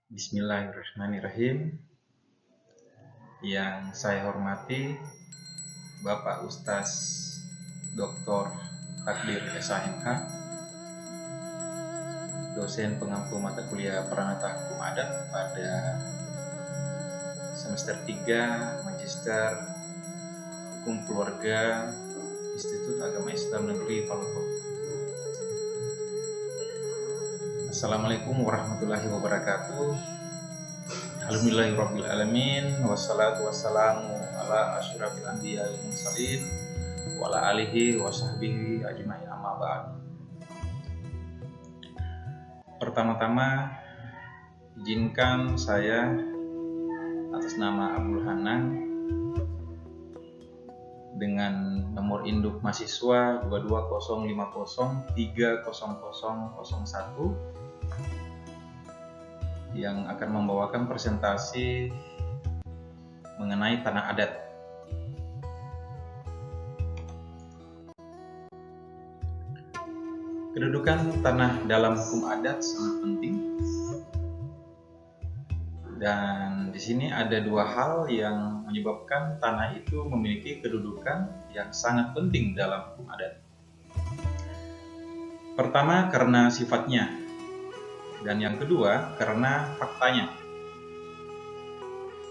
Bismillahirrahmanirrahim. Yang saya hormati Bapak Ustaz Dr. Takdir SHMH, dosen pengampu mata kuliah Pranata Hukum Adat pada semester 3 Magister Hukum Keluarga Institut Agama Islam Negeri Palopo. Assalamualaikum warahmatullahi wabarakatuh. Alhamdulillahirabbil alamin, wassalatu wassalamu ala asyrafil anbiya wal mursalin wa ala alihi wa sahbihi ajmain, amma ba'd. Pertama-tama izinkan saya atas nama Abdul Hanan dengan nomor induk mahasiswa 22050300001 yang akan membawakan presentasi mengenai tanah adat. Kedudukan tanah dalam hukum adat sangat penting, dan di sini ada dua hal yang menyebabkan tanah itu memiliki kedudukan yang sangat penting dalam hukum adat. Pertama, karena sifatnya, dan yang kedua karena faktanya.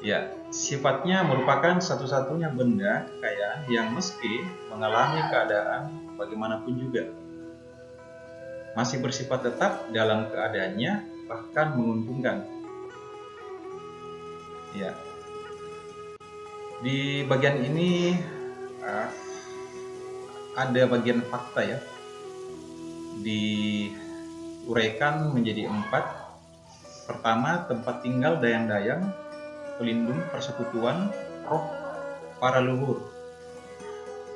Ya, sifatnya merupakan satu-satunya benda kekayaan yang meski mengalami keadaan bagaimanapun juga masih bersifat tetap dalam keadaannya, bahkan menguntungkan. Ya, di bagian ini ada bagian fakta ya, diuraikan menjadi 4. Pertama, tempat tinggal dayang-dayang pelindung persekutuan roh para leluhur.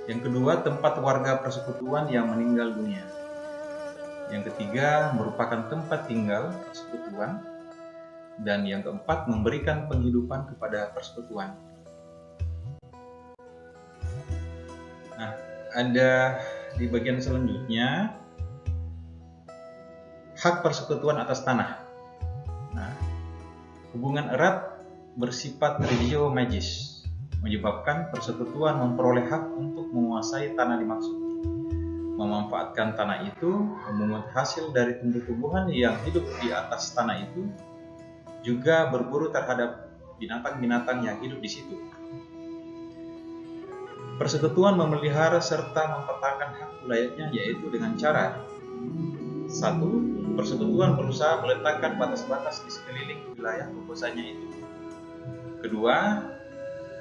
Yang kedua, tempat warga persekutuan yang meninggal dunia. Yang ketiga, merupakan tempat tinggal persekutuan. Dan yang keempat, memberikan penghidupan kepada persekutuan. Nah, ada di bagian selanjutnya hak persekutuan atas tanah. Nah, hubungan erat bersifat regio magis menyebabkan persekutuan memperoleh hak untuk menguasai tanah dimaksud, memanfaatkan tanah itu, memungut hasil dari tumbuh-tumbuhan yang hidup di atas tanah itu, juga berburu terhadap binatang-binatang yang hidup di situ. Persekutuan memelihara serta mempertahankan hak wilayahnya yaitu dengan cara: 1. Persekutuan berusaha meletakkan batas-batas di sekeliling wilayah kekuasaannya itu. Kedua,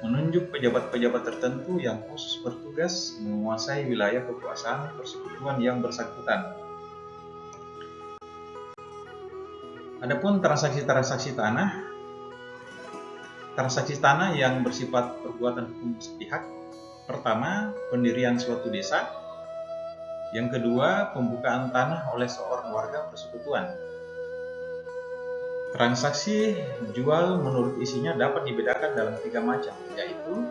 menunjuk pejabat-pejabat tertentu yang khusus bertugas menguasai wilayah kekuasaan persekutuan yang bersangkutan. Adapun transaksi tanah yang bersifat perbuatan hukum sepihak. Pertama, pendirian suatu desa. Yang kedua, pembukaan tanah oleh seorang warga persekutuan. Transaksi jual menurut isinya dapat dibedakan dalam 3 macam, yaitu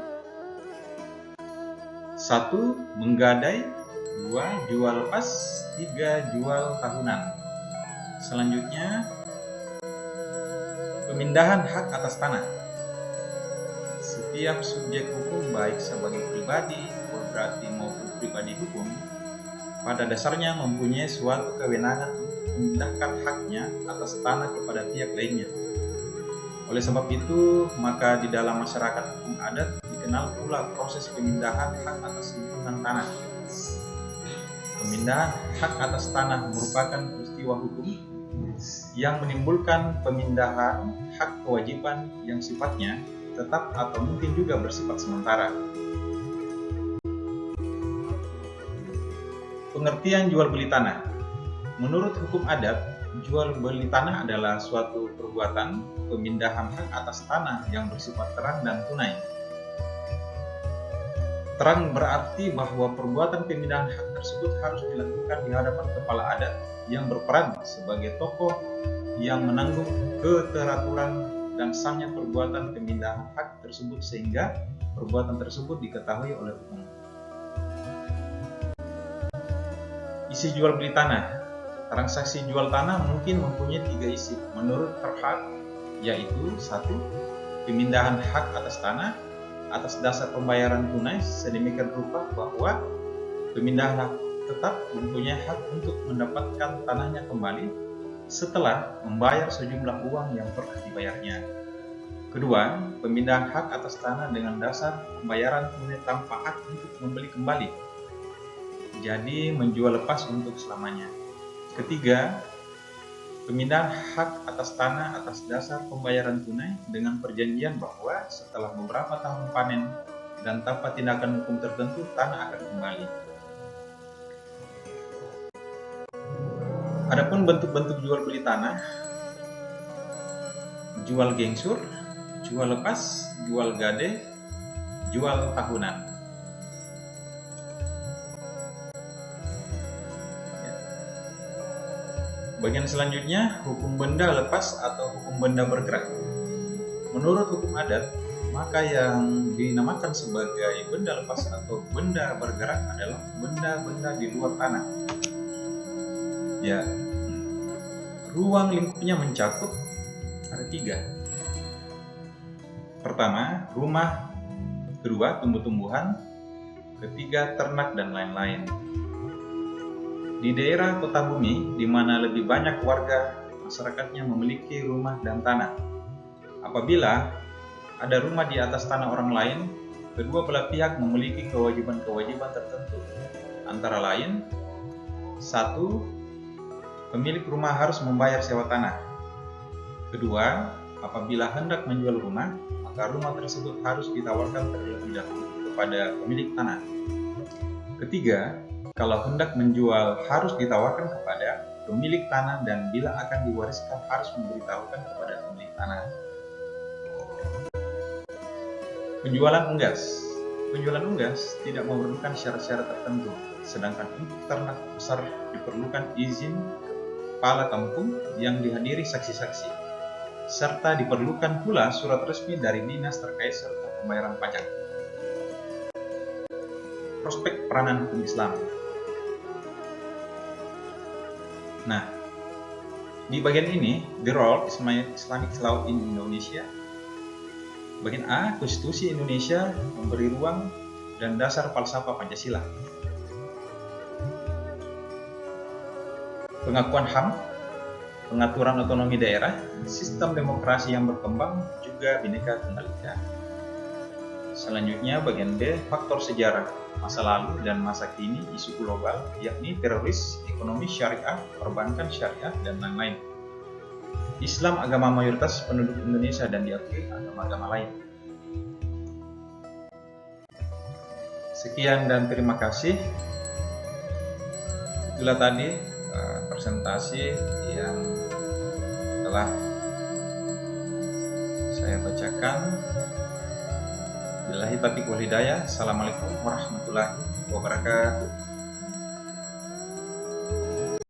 1. Menggadai, 2. Jual lepas, 3. Jual tahunan. Selanjutnya, pemindahan hak atas tanah. Setiap subjek hukum baik sebagai pribadi, korporasi maupun pribadi hukum pada dasarnya mempunyai suatu kewenangan untuk memindahkan haknya atas tanah kepada pihak lainnya. Oleh sebab itu, maka di dalam masyarakat hukum adat dikenal pula proses pemindahan hak atas lingkungan tanah. Pemindahan hak atas tanah merupakan peristiwa hukum yang menimbulkan pemindahan hak kewajiban yang sifatnya tetap atau mungkin juga bersifat sementara. Pengertian jual beli tanah. Menurut hukum adat, jual beli tanah adalah suatu perbuatan pemindahan hak atas tanah yang bersifat terang dan tunai. Terang berarti bahwa perbuatan pemindahan hak tersebut harus dilakukan di hadapan kepala adat yang berperan sebagai tokoh yang menanggung keteraturan dan sahnya perbuatan pemindahan hak tersebut sehingga perbuatan tersebut diketahui oleh umum. Isi jual beli tanah. Transaksi jual tanah mungkin mempunyai 3 isi menurut terhad yaitu 1. Pemindahan hak atas tanah atas dasar pembayaran tunai sedemikian rupa bahwa pemindahan hak tetap mempunyai hak untuk mendapatkan tanahnya kembali setelah membayar sejumlah uang yang pernah dibayarnya. Kedua, pemindahan hak atas tanah dengan dasar pembayaran tunai tanpa hak untuk membeli kembali, jadi menjual lepas untuk selamanya. Ketiga, pemindahan hak atas tanah atas dasar pembayaran tunai dengan perjanjian bahwa setelah beberapa tahun panen dan tanpa tindakan hukum tertentu, tanah akan kembali. Adapun bentuk-bentuk jual beli tanah: jual gengsur, jual lepas, jual gade, jual tahunan. Bagian selanjutnya, hukum benda lepas atau hukum benda bergerak. Menurut hukum adat, maka yang dinamakan sebagai benda lepas atau benda bergerak adalah benda-benda di luar tanah. Ya, ruang lingkupnya mencakup ada 3. Pertama, rumah. Kedua, tumbuh-tumbuhan. Ketiga, ternak dan lain-lain. Di daerah kota bumi, di mana lebih banyak warga masyarakatnya memiliki rumah dan tanah, apabila ada rumah di atas tanah orang lain, kedua belah pihak memiliki kewajiban-kewajiban tertentu, antara lain: 1. Pemilik rumah harus membayar sewa tanah. Kedua, apabila hendak menjual rumah, maka rumah tersebut harus ditawarkan terlebih dahulu kepada pemilik tanah. Ketiga, kalau hendak menjual harus ditawarkan kepada pemilik tanah, dan bila akan diwariskan harus memberitahukan kepada pemilik tanah. Penjualan unggas. Penjualan unggas tidak memerlukan syarat-syarat tertentu, sedangkan untuk ternak besar diperlukan izin kepala kampung yang dihadiri saksi-saksi, serta diperlukan pula surat resmi dari dinas terkait serta pembayaran pajak. Prospek peranan hukum Islam. Nah, di bagian ini, the role Islamic law in Indonesia. Bagian A, Konstitusi Indonesia memberi ruang dan dasar falsafah Pancasila. Pengakuan HAM, pengaturan otonomi daerah, sistem demokrasi yang berkembang, juga Bhinneka Tunggal Ika. Selanjutnya bagian B, faktor sejarah, masa lalu dan masa kini, isu global, yakni teroris, ekonomi syariah, perbankan syariah, dan lain-lain. Islam agama mayoritas penduduk Indonesia dan diakui agama-agama lain. Sekian dan terima kasih. Itulah tadi presentasi yang telah saya bacakan. Billahi taufiq wal hidayah. Assalamualaikum warahmatullahi wabarakatuh.